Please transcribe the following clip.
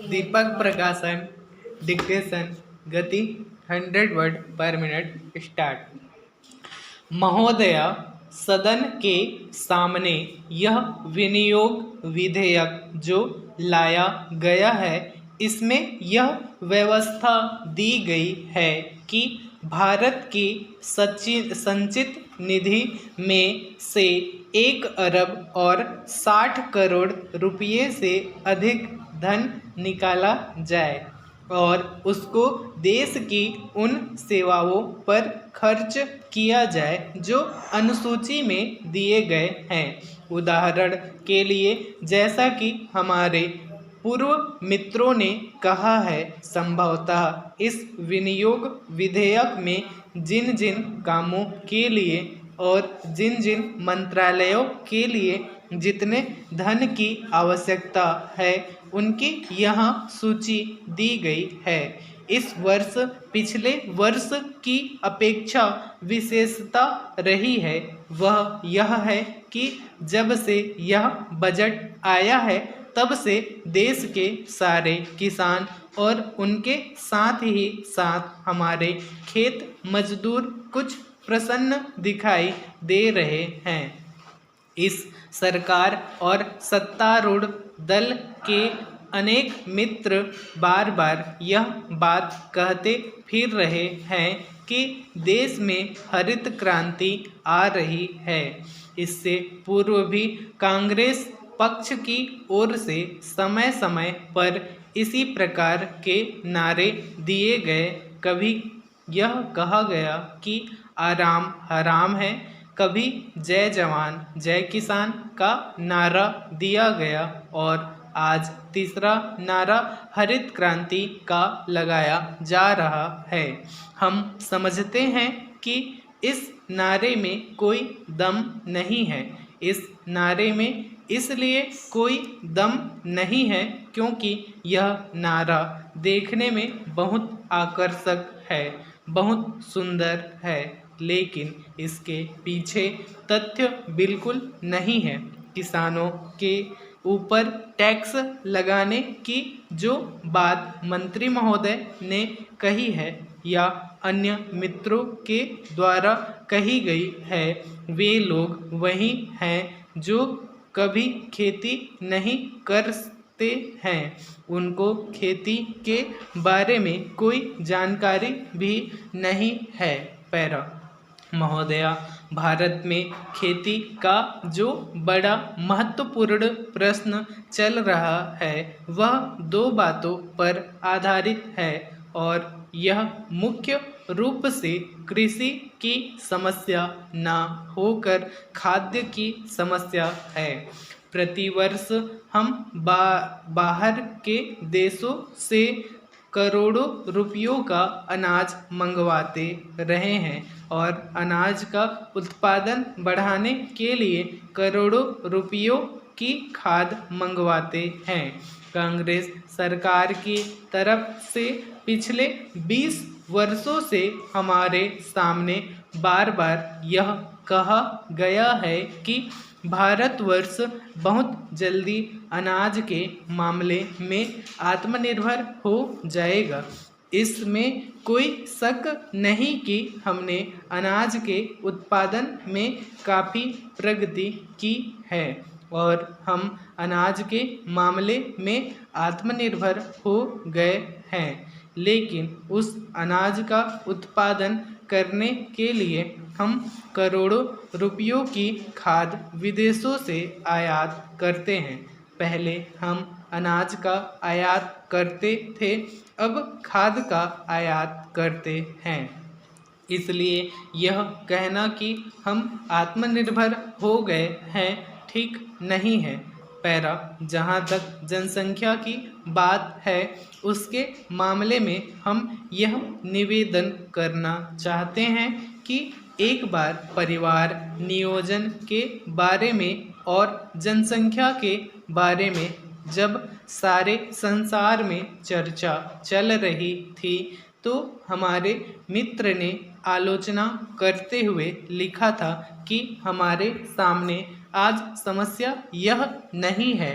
दीपक प्रकाशन डिक्टेशन गति 100 वर्ड पर मिनट स्टार्ट। महोदया, सदन के सामने यह विनियोग विधेयक जो लाया गया है, इसमें यह व्यवस्था दी गई है कि भारत की संचित निधि में से 1 अरब और 60 करोड़ रुपये से अधिक धन निकाला जाए और उसको देश की उन सेवाओं पर खर्च किया जाए जो अनुसूची में दिए गए हैं। उदाहरण के लिए, जैसा कि हमारे पूर्व मित्रों ने कहा है, संभवतः इस विनियोग विधेयक में जिन जिन कामों के लिए और जिन जिन मंत्रालयों के लिए जितने धन की आवश्यकता है, उनकी यहाँ सूची दी गई है। इस वर्ष पिछले वर्ष की अपेक्षा विशेषता रही है वह यह है कि जब से यह बजट आया है, तब से देश के सारे किसान और उनके साथ ही साथ हमारे खेत मजदूर कुछ प्रसन्न दिखाई दे रहे हैं। इस सरकार और सत्तारूढ़ दल के अनेक मित्र बार बार यह बात कहते फिर रहे हैं कि देश में हरित क्रांति आ रही है। इससे पूर्व भी कांग्रेस पक्ष की ओर से समय समय पर इसी प्रकार के नारे दिए गए। कभी यह कहा गया कि आराम हराम है, कभी जय जवान जय किसान का नारा दिया गया और आज तीसरा नारा हरित क्रांति का लगाया जा रहा है। हम समझते हैं कि इस नारे में कोई दम नहीं है। इस नारे में इसलिए कोई दम नहीं है क्योंकि यह नारा देखने में बहुत आकर्षक है, बहुत सुंदर है, लेकिन इसके पीछे तथ्य बिल्कुल नहीं है। किसानों के ऊपर टैक्स लगाने की जो बात मंत्री महोदय ने कही है या अन्य मित्रों के द्वारा कही गई है, वे लोग वही हैं जो कभी खेती नहीं करते हैं। उनको खेती के बारे में कोई जानकारी भी नहीं है। पैरा महोदया, भारत में खेती का जो बड़ा महत्वपूर्ण प्रश्न चल रहा है वह 2 बातों पर आधारित है और यह मुख्य रूप से कृषि की समस्या न होकर खाद्य की समस्या है। प्रतिवर्ष हम बाहर के देशों से करोड़ों रुपयों का अनाज मंगवाते रहे हैं और अनाज का उत्पादन बढ़ाने के लिए करोड़ों रुपयों की खाद मंगवाते हैं। कांग्रेस सरकार की तरफ से पिछले 20 वर्षों से हमारे सामने बार बार यह कहा गया है कि भारतवर्ष बहुत जल्दी अनाज के मामले में आत्मनिर्भर हो जाएगा। इसमें कोई शक नहीं कि हमने अनाज के उत्पादन में काफ़ी प्रगति की है और हम अनाज के मामले में आत्मनिर्भर हो गए हैं, लेकिन उस अनाज का उत्पादन करने के लिए हम करोड़ों रुपयों की खाद विदेशों से आयात करते हैं। पहले हम अनाज का आयात करते थे, अब खाद का आयात करते हैं। इसलिए यह कहना कि हम आत्मनिर्भर हो गए हैं ठीक नहीं है। पैरा, जहाँ तक जनसंख्या की बात है, उसके मामले में हम यह निवेदन करना चाहते हैं कि एक बार परिवार नियोजन के बारे में और जनसंख्या के बारे में जब सारे संसार में चर्चा चल रही थी, तो हमारे मित्र ने आलोचना करते हुए लिखा था कि हमारे सामने आज समस्या यह नहीं है